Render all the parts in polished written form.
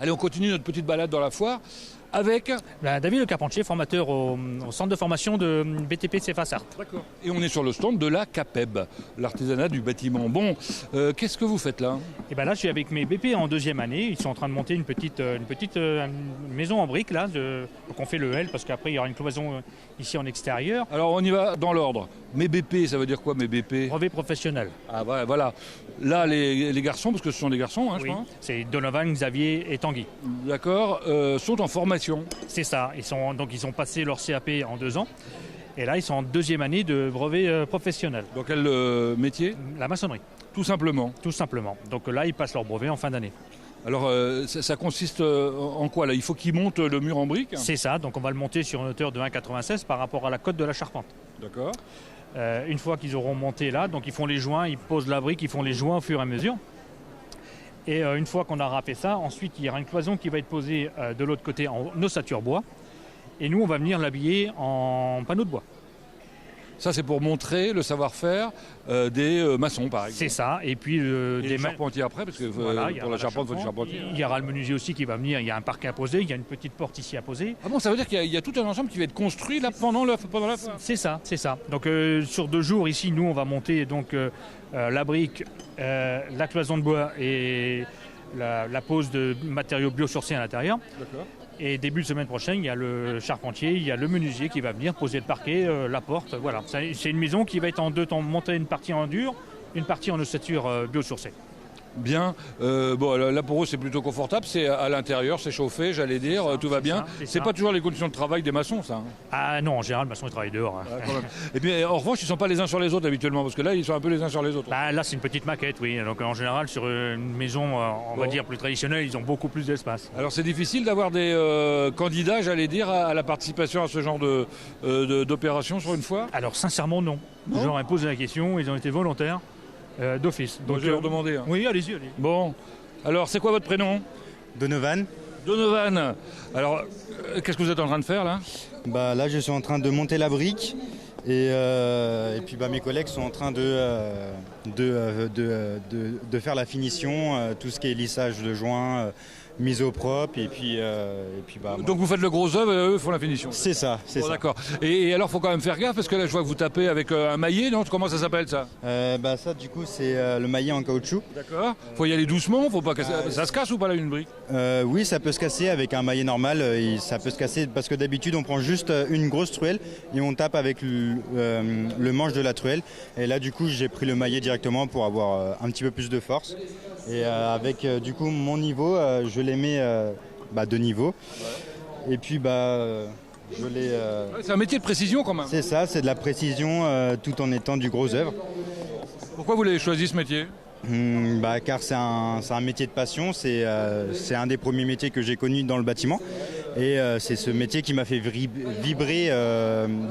Allez, on continue notre petite balade dans la foire avec... David Le Carpentier, formateur au centre de formation de BTP CFA Sarthe. D'accord. Et on est sur le stand de la CAPEB, l'artisanat du bâtiment. Bon, qu'est-ce que vous faites là? Et ben là, je suis avec mes BP en deuxième année. Ils sont en train de monter une petite maison en briques là. Donc on fait le L parce qu'après il y aura une cloison ici en extérieur. Alors on y va dans l'ordre. Mes BP, ça veut dire quoi mes BP? Brevet professionnel. Ah ouais, voilà. Là, les garçons, parce que ce sont des garçons, hein, Oui, je pense. c'est Donovan, Xavier et Tanguy. D'accord, sont en formation. C'est ça. Ils ont passé leur CAP en 2 ans. Et là, ils sont en deuxième année de brevet professionnel. Dans quel métier? La maçonnerie. Tout simplement. Tout simplement. Donc là, ils passent leur brevet en fin d'année. Alors, ça consiste en quoi là? Il faut qu'ils montent le mur en briques? C'est ça. Donc on va le monter sur une hauteur de 1,96 par rapport à la cote de la charpente. D'accord. Une fois qu'ils auront monté là, donc ils font les joints, ils posent la brique, ils font les joints au fur et à mesure. Et une fois qu'on a râpé ça, ensuite il y aura une cloison qui va être posée de l'autre côté en ossature bois. Et nous, on va venir l'habiller en panneaux de bois. Ça, c'est pour montrer le savoir-faire des maçons, par exemple. C'est ça. Et puis des charpentiers après, parce que voilà, pour la charpente, il faut du charpentier. Il y aura le menuisier aussi qui va venir. Il y a un parquet à poser, il y a une petite porte ici à poser. Ah bon, ça veut dire qu'il y a tout un ensemble qui va être construit là pendant la foire. C'est ça, c'est ça. Donc sur 2 jours ici, nous, on va monter donc la brique, la cloison de bois et la pose de matériaux biosourcés à l'intérieur. D'accord. Et début de semaine prochaine, il y a le charpentier, il y a le menuisier qui va venir poser le parquet, la porte. Voilà. C'est une maison qui va être en 2 temps, montée une partie en dur, une partie en ossature biosourcée. Bien. Bon, là pour eux c'est plutôt confortable, c'est à l'intérieur, c'est chauffé, j'allais dire, tout va bien. C'est pas toujours les conditions de travail des maçons, ça. Ah non, en général, le maçon il travaille dehors. Ah, quand même. Et puis en revanche, ils sont pas les uns sur les autres habituellement, parce que là ils sont un peu les uns sur les autres. Là c'est une petite maquette, oui. Donc en général, sur une maison, on va dire plus traditionnelle, ils ont beaucoup plus d'espace. Alors c'est difficile d'avoir des candidats, j'allais dire, à la participation à ce genre d'opération sur une foire? Alors sincèrement, non. Je leur ai posé la question, ils ont été volontaires. D'office. Donc je vais leur demander. Hein. Oui, allez-y. Bon, alors c'est quoi votre prénom? Donovan. Donovan. Alors, qu'est-ce que vous êtes en train de faire là? Bah, là, je suis en train de monter la brique et puis mes collègues sont en train de faire la finition, tout ce qui est lissage de joints, mise au propre et puis Donc vous faites le gros œuvre et eux font la finition? C'est ça, c'est ça. D'accord. Et alors, il faut quand même faire gaffe parce que là, je vois que vous tapez avec un maillet, non? Comment ça s'appelle ça? Ça, du coup, c'est le maillet en caoutchouc. D'accord. Faut y aller doucement, faut pas casser. Ça se casse ou pas là une brique? Oui, ça peut se casser avec un maillet normal. Ça peut se casser parce que d'habitude, on prend juste une grosse truelle et on tape avec le manche de la truelle. Et là, du coup, j'ai pris le maillet directement pour avoir un petit peu plus de force. Et avec du coup mon niveau, je les mets de niveau. Ouais. Et puis je les. C'est un métier de précision quand même. C'est ça, c'est de la précision tout en étant du gros œuvre. Pourquoi vous avez choisi ce métier? Car c'est un métier de passion, c'est un des premiers métiers que j'ai connus dans le bâtiment. Et c'est ce métier qui m'a fait vibrer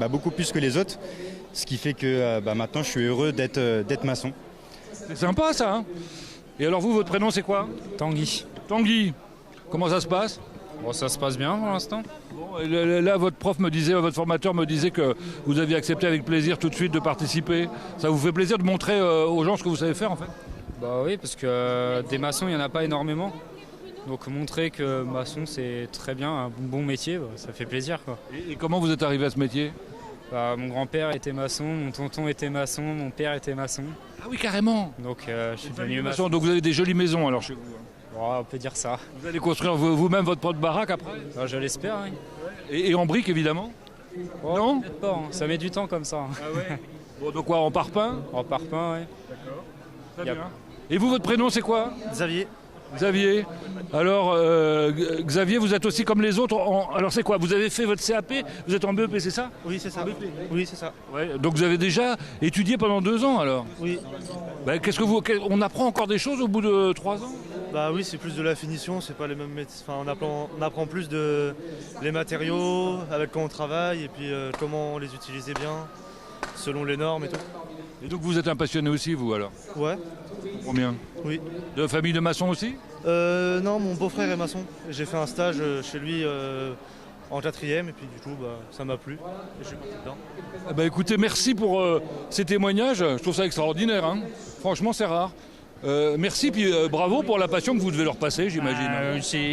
beaucoup plus que les autres. Ce qui fait que maintenant je suis heureux d'être maçon. C'est sympa ça, hein? Et alors vous, votre prénom c'est quoi? Tanguy. Tanguy. Comment ça se passe? Bon, ça se passe bien pour l'instant. Bon, là, votre formateur me disait que vous aviez accepté avec plaisir tout de suite de participer. Ça vous fait plaisir de montrer aux gens ce que vous savez faire en fait? Bah oui, parce que des maçons, il n'y en a pas énormément. Donc montrer que maçon c'est très bien, un bon métier, ça fait plaisir quoi. Et comment vous êtes arrivé à ce métier? Mon grand-père était maçon, mon tonton était maçon, mon père était maçon. Ah oui, carrément. Donc je suis devenu maçon. Donc vous avez des jolies maisons alors chez vous? Oh, on peut dire ça. Vous allez construire vous-même votre propre baraque après? Je l'espère, oui. Et en briques évidemment? Non? Peut-être pas, ça met du temps comme ça. Ah ouais. Bon, donc quoi, en parpaing? En parpaing, oui. D'accord. Très bien. Et vous, votre prénom c'est quoi? Xavier. Xavier. Alors, Xavier, vous êtes aussi comme les autres. Alors, c'est quoi? Vous avez fait votre CAP? Vous êtes en BEP, c'est ça? Oui, c'est ça. Oui, c'est ça. Ouais, donc, vous avez déjà étudié pendant 2 ans, alors? Oui. On apprend encore des choses au bout de 3 ans? Bah oui, c'est plus de la finition, c'est pas les mêmes métiers. Enfin, on apprend plus de les matériaux, avec quoi on travaille, et puis comment les utiliser bien, selon les normes et tout. Et donc, vous êtes un passionné aussi, vous, alors? Ouais. Combien? Oui. De famille de maçons aussi? Non, mon beau-frère est maçon. J'ai fait un stage chez lui en 4e et puis du coup ça m'a plu et je suis parti dedans. Écoutez, merci pour ces témoignages. Je trouve ça extraordinaire. Hein. Franchement, c'est rare. Merci, puis bravo pour la passion que vous devez leur passer, j'imagine.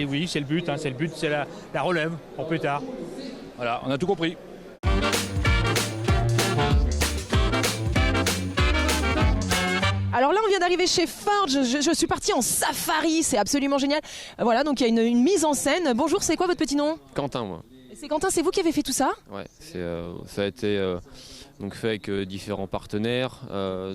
Oui, c'est le but, c'est la relève pour plus tard. Voilà, on a tout compris. Alors là, on vient d'arriver chez Ford. Je suis partie en safari, c'est absolument génial. Voilà, donc il y a une mise en scène. Bonjour, c'est quoi votre petit nom? Quentin, moi. C'est Quentin, c'est vous qui avez fait tout ça? Ouais, ça a été donc fait avec différents partenaires.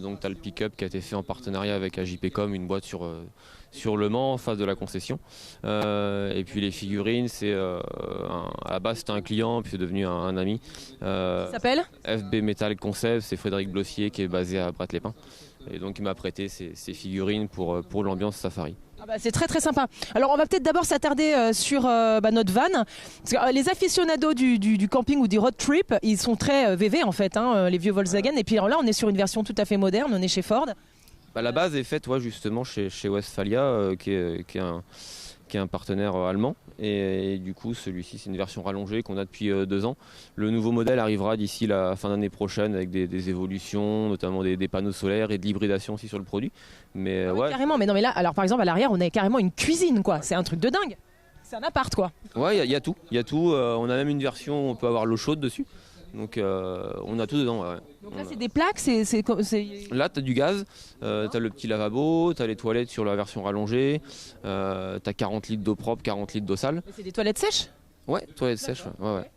Donc tu as le pick-up qui a été fait en partenariat avec AJPcom, une boîte sur Le Mans, en face de la concession. Et puis les figurines, à la base c'était un client, puis c'est devenu un ami. Ça s'appelle FB Metal Concept, c'est Frédéric Blossier qui est basé à Brest-les-Pins. Et donc il m'a prêté ces figurines pour l'ambiance safari. Ah bah, c'est très très sympa. Alors on va peut-être d'abord s'attarder sur notre van. Parce que, les aficionados du camping ou du road trip, ils sont très VV en fait, les vieux Volkswagen. Et puis alors là on est sur une version tout à fait moderne, on est chez Ford. La base est faite justement chez Westphalia, qui est un partenaire allemand. Et du coup, celui-ci, c'est une version rallongée qu'on a depuis 2 ans. Le nouveau modèle arrivera d'ici la fin d'année prochaine avec des évolutions, notamment des panneaux solaires et de l'hybridation aussi sur le produit. Mais carrément, mais non, mais là, alors par exemple, à l'arrière, on a carrément une cuisine, quoi. C'est un truc de dingue. C'est un appart, quoi. Ouais, il y a tout. On a même une version où on peut avoir l'eau chaude dessus. Donc on a tout dedans. Ouais. Donc là c'est des plaques, Là tu as du gaz, tu as le petit lavabo, tu as les toilettes sur la version rallongée, tu as 40 litres d'eau propre, 40 litres d'eau sale. C'est des toilettes sèches? Ouais, toilettes sèches. Ouais.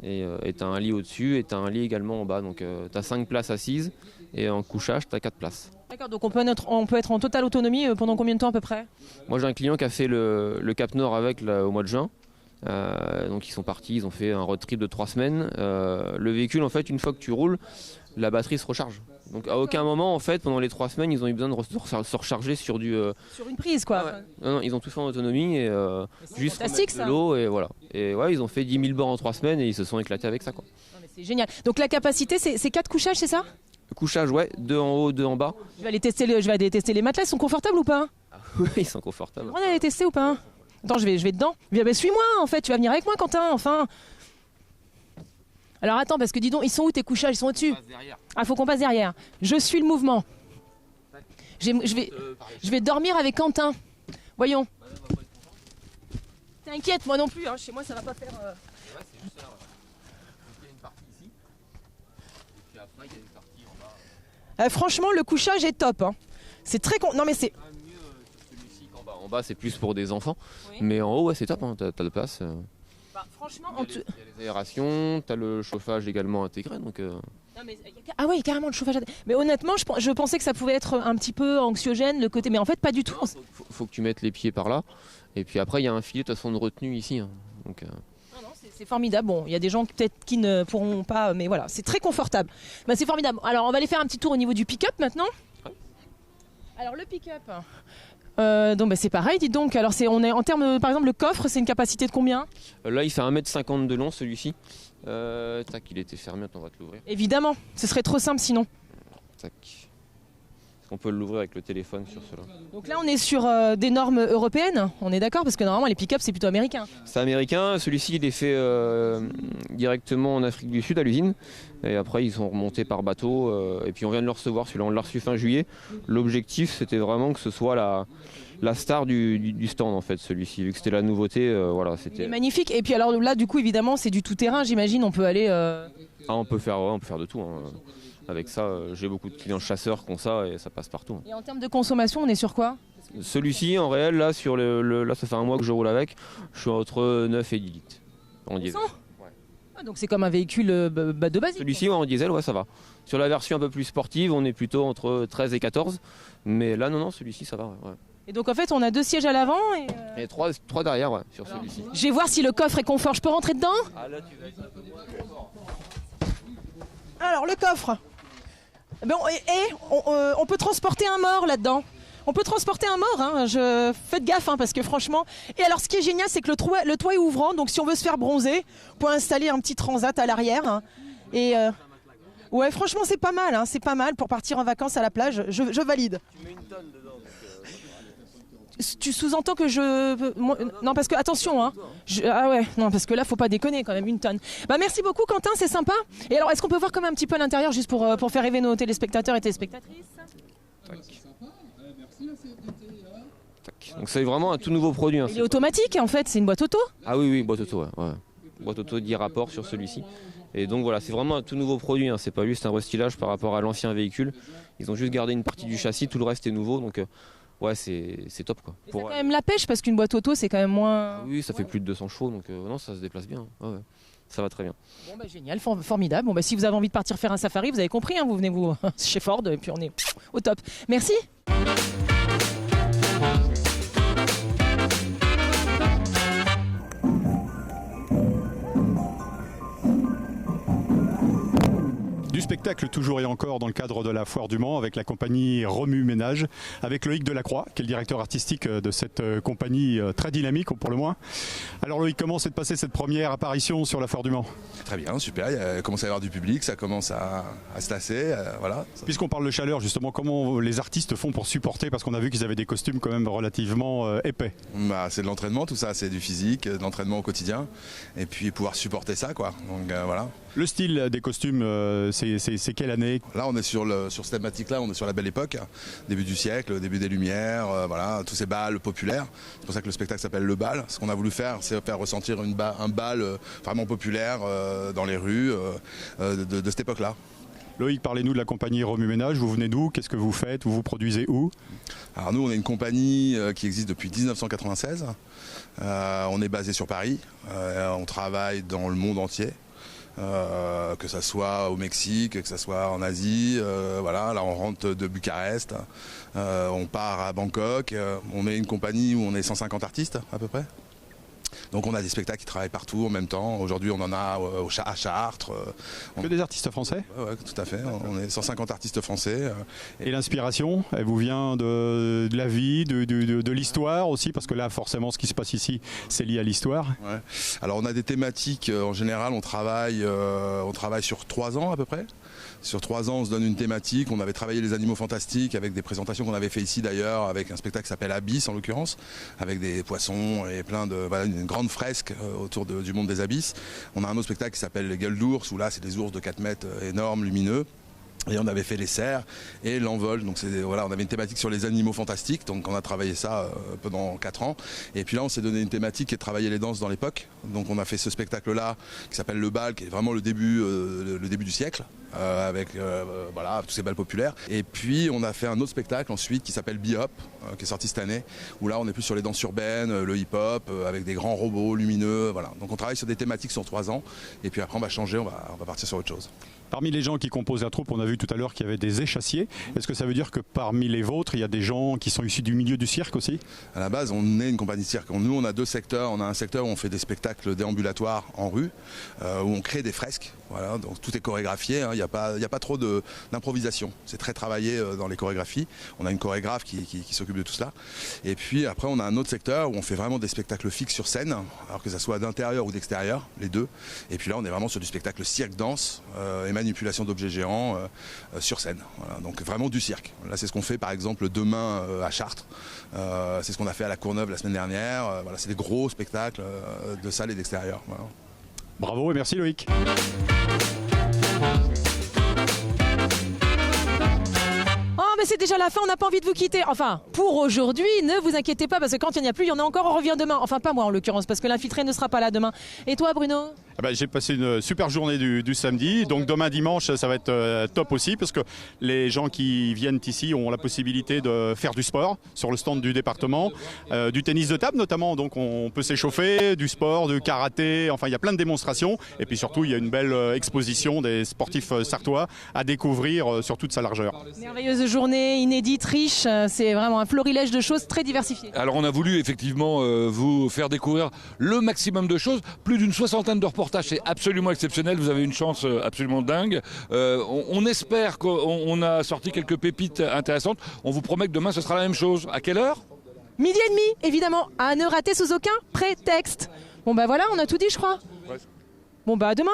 Et tu as un lit au-dessus et tu as un lit également en bas. Donc tu as 5 places assises et en couchage tu as 4 places. D'accord, donc on peut être en totale autonomie pendant combien de temps à peu près? Moi j'ai un client qui a fait le Cap Nord avec au mois de juin. Donc ils sont partis, ils ont fait un road trip de 3 semaines. Le véhicule, en fait, une fois que tu roules, la batterie se recharge. Donc à aucun moment, en fait, pendant les 3 semaines, ils ont eu besoin de se recharger sur une prise, quoi. Ouais. Non, ils ont tout fait en autonomie et juste fantastique, de l'eau et voilà. Et ouais, ils ont fait 10 000 bords en 3 semaines et ils se sont éclatés avec ça, quoi. Non, mais c'est génial. Donc la capacité, c'est 4 couchages, c'est ça? Le couchage, ouais, 2 en haut, 2 en bas. Je vais aller tester les matelas, ils sont confortables ou pas? Oui, ils sont confortables. On va aller tester ou pas? Attends, je vais dedans. Suis-moi, en fait, tu vas venir avec moi, Quentin, enfin. Alors attends, parce que dis donc, ils sont où tes couchages? Ils sont au-dessus? Ah, faut qu'on passe derrière. Je suis le mouvement. Je vais dormir avec Quentin. Voyons. T'inquiète, moi non plus, chez moi ça va pas faire... C'est juste là, il y a une partie ici. Et puis après, il y a une partie en bas. Franchement, le couchage est top. C'est très Non mais c'est... En bas, c'est plus pour des enfants, oui. Mais en haut, ouais, c'est top, t'as de place. Franchement, il y a les aérations, t'as le chauffage également intégré. Donc, Non, mais, ah ouais, carrément le chauffage. Mais honnêtement, je pensais que ça pouvait être un petit peu anxiogène, le côté, mais en fait, pas du tout. Faut que tu mettes les pieds par là, et puis après, il y a un filet de toute façon de retenue ici. Donc, Non, c'est formidable. Bon, il y a des gens peut-être qui ne pourront pas, mais voilà, c'est très confortable. C'est formidable. Alors, on va aller faire un petit tour au niveau du pick-up maintenant. Ouais. Alors, le pick-up... donc c'est pareil, dites donc. Alors on est en termes, par exemple, le coffre, c'est une capacité de combien? Là, il fait 1m50 de long, celui-ci. Tac, il était fermé, attends, on va te l'ouvrir. Évidemment, ce serait trop simple sinon. Tac. On peut l'ouvrir avec le téléphone sur cela. Donc là, on est sur des normes européennes, on est d'accord? Parce que normalement, les pick-up, c'est plutôt américain. C'est américain. Celui-ci, il est fait directement en Afrique du Sud, à l'usine. Et après, ils sont remontés par bateau. Et puis, on vient de le recevoir. Celui-là, on l'a reçu fin juillet. L'objectif, c'était vraiment que ce soit la star du stand, en fait, celui-ci. Vu que c'était la nouveauté, voilà. Il est magnifique. Et puis, alors là, du coup, évidemment, c'est du tout-terrain, j'imagine. On peut aller... on peut faire de tout. Avec ça, j'ai beaucoup de clients chasseurs qui ont ça et ça passe partout. Et en termes de consommation, on est sur quoi? Celui-ci, en réel, là, là, ça fait un mois que je roule avec. Je suis entre 9 et 10 litres. En diesel. Ouais. Ah, donc c'est comme un véhicule de base. Celui-ci, en diesel, ouais, ça va. Sur la version un peu plus sportive, on est plutôt entre 13 et 14. Mais là, non, celui-ci, ça va. Ouais. Et donc en fait, on a 2 sièges à l'avant et 3 derrière, ouais, sur celui-ci. Je vais voir si le coffre est confort. Je peux rentrer dedans? Ah, là, tu vas être un peu moins confort. Alors, le coffre. Bon, on peut transporter un mort là-dedans. On peut transporter un mort, faites gaffe, parce que franchement... Et alors, ce qui est génial, c'est que le toit est ouvrant, donc si on veut se faire bronzer, on peut installer un petit transat à l'arrière. Et ouais, franchement, c'est pas mal, c'est pas mal pour partir en vacances à la plage. Je valide. Tu mets une tonne dedans. Tu sous-entends que non, parce que, attention, ah ouais, non, parce que là, faut pas déconner quand même, une tonne. Merci beaucoup, Quentin, c'est sympa. Et alors, est-ce qu'on peut voir comme un petit peu à l'intérieur, juste pour faire rêver nos téléspectateurs et téléspectatrices? Donc c'est vraiment un tout nouveau produit. Hein. Il est automatique en fait, c'est une boîte auto. Ah oui, boîte auto, ouais. Boîte auto 10 rapports sur celui-ci. Et donc voilà, c'est vraiment un tout nouveau produit, hein. C'est pas juste un restylage par rapport à l'ancien véhicule. Ils ont juste gardé une partie du châssis, tout le reste est nouveau, donc ouais, c'est top quoi. Ça a quand même la pêche parce qu'une boîte auto c'est quand même moins... Oui, ça fait plus de 200 chevaux, donc non, ça se déplace bien. Ouais. Ça va très bien. Bon bah génial, formidable. Bon bah si vous avez envie de partir faire un safari, vous avez compris, hein, vous venez vous chez Ford et puis on est au top. Merci. Du spectacle toujours et encore dans le cadre de la Foire du Mans avec la compagnie Remue Ménage, avec Loïc Delacroix qui est le directeur artistique de cette compagnie très dynamique pour le moins. Alors Loïc, comment s'est passée cette première apparition sur la Foire du Mans? Très bien, super, il commence à y avoir du public, ça commence à se tasser, voilà. Puisqu'on parle de chaleur justement, comment les artistes font pour supporter, parce qu'on a vu qu'ils avaient des costumes quand même relativement épais? C'est de l'entraînement tout ça, c'est du physique, de l'entraînement au quotidien, et puis pouvoir supporter ça quoi, donc voilà. Le style des costumes, c'est quelle année? Là on est sur cette thématique-là, on est sur la belle époque, début du siècle, début des Lumières, voilà, tous ces bals populaires. C'est pour ça que le spectacle s'appelle Le Bal. Ce qu'on a voulu faire, c'est faire ressentir un bal vraiment populaire dans les rues de cette époque-là. Loïc, parlez-nous de la compagnie Remue Ménage. Vous venez d'où? Qu'est-ce que vous faites? Vous produisez où? Alors nous, on est une compagnie qui existe depuis 1996. On est basé sur Paris. On travaille dans le monde entier. Que ça soit au Mexique, que ça soit en Asie, voilà, là on rentre de Bucarest, on part à Bangkok, on est une compagnie où on est 150 artistes à peu près. Donc on a des spectacles qui travaillent partout en même temps. Aujourd'hui on en a à Chartres. Que des artistes français? Ouais, tout à fait. On est 150 artistes français. Et l'inspiration, elle vous vient de la vie, de l'histoire aussi? Parce que là forcément ce qui se passe ici c'est lié à l'histoire. Ouais. Alors on a des thématiques, en général on travaille sur 3 ans à peu près. Sur 3 ans, on se donne une thématique. On avait travaillé les animaux fantastiques avec des présentations qu'on avait fait ici d'ailleurs, avec un spectacle qui s'appelle Abyss en l'occurrence, avec des poissons et une grande fresque autour du monde des abysses. On a un autre spectacle qui s'appelle Les Gueules d'ours, où là c'est des ours de 4 mètres énormes, lumineux. Et on avait fait les cerfs et l'envol, donc voilà, on avait une thématique sur les animaux fantastiques, donc on a travaillé ça pendant 4 ans. Et puis là on s'est donné une thématique qui est de travailler les danses dans l'époque, donc on a fait ce spectacle-là qui s'appelle Le Bal, qui est vraiment le début du siècle, avec voilà, tous ces bals populaires. Et puis on a fait un autre spectacle ensuite qui s'appelle Bihop, qui est sorti cette année, où là on est plus sur les danses urbaines, le hip-hop, avec des grands robots lumineux, voilà. Donc on travaille sur des thématiques sur 3 ans, et puis après on va changer, on va partir sur autre chose. Parmi les gens qui composent la troupe, on a vu tout à l'heure qu'il y avait des échassiers. Est-ce que ça veut dire que parmi les vôtres, il y a des gens qui sont issus du milieu du cirque aussi? À la base, on est une compagnie de cirque. Nous, on a 2 secteurs. On a un secteur où on fait des spectacles déambulatoires en rue, où on crée des fresques. Voilà, donc tout est chorégraphié. Il n'y a pas trop d'improvisation. C'est très travaillé dans les chorégraphies. On a une chorégraphe qui s'occupe de tout cela. Et puis après, on a un autre secteur où on fait vraiment des spectacles fixes sur scène, alors que ça soit d'intérieur ou d'extérieur, les deux. Et puis là, on est vraiment sur du spectacle cirque-danse et manipulation d'objets géants sur scène. Voilà, donc vraiment du cirque. Là c'est ce qu'on fait par exemple demain à Chartres. C'est ce qu'on a fait à la Courneuve la semaine dernière. Voilà, c'est des gros spectacles de salle et d'extérieur. Voilà. Bravo et merci Loïc. Mais c'est déjà la fin, on n'a pas envie de vous quitter. Enfin, pour aujourd'hui, ne vous inquiétez pas, parce que quand il n'y en a plus, il y en a encore, on revient demain. Enfin, pas moi en l'occurrence, parce que l'infiltré ne sera pas là demain. Et toi, Bruno? J'ai passé une super journée du samedi, donc demain dimanche ça va être top aussi, parce que les gens qui viennent ici ont la possibilité de faire du sport sur le stand du département, du tennis de table notamment, donc on peut s'échauffer, du sport, du karaté, enfin il y a plein de démonstrations, et puis surtout il y a une belle exposition des sportifs sartois à découvrir sur toute sa largeur. Merveilleuse journée, inédite, riche, c'est vraiment un florilège de choses très diversifiées. Alors on a voulu effectivement vous faire découvrir le maximum de choses, plus d'une 60aine de reportages, c'est absolument exceptionnel, vous avez une chance absolument dingue. On espère qu'on a sorti quelques pépites intéressantes, on vous promet que demain ce sera la même chose. À quelle heure? 12h30, évidemment, à ne rater sous aucun prétexte. Bon bah voilà, on a tout dit je crois. Ouais. Bon bah à demain.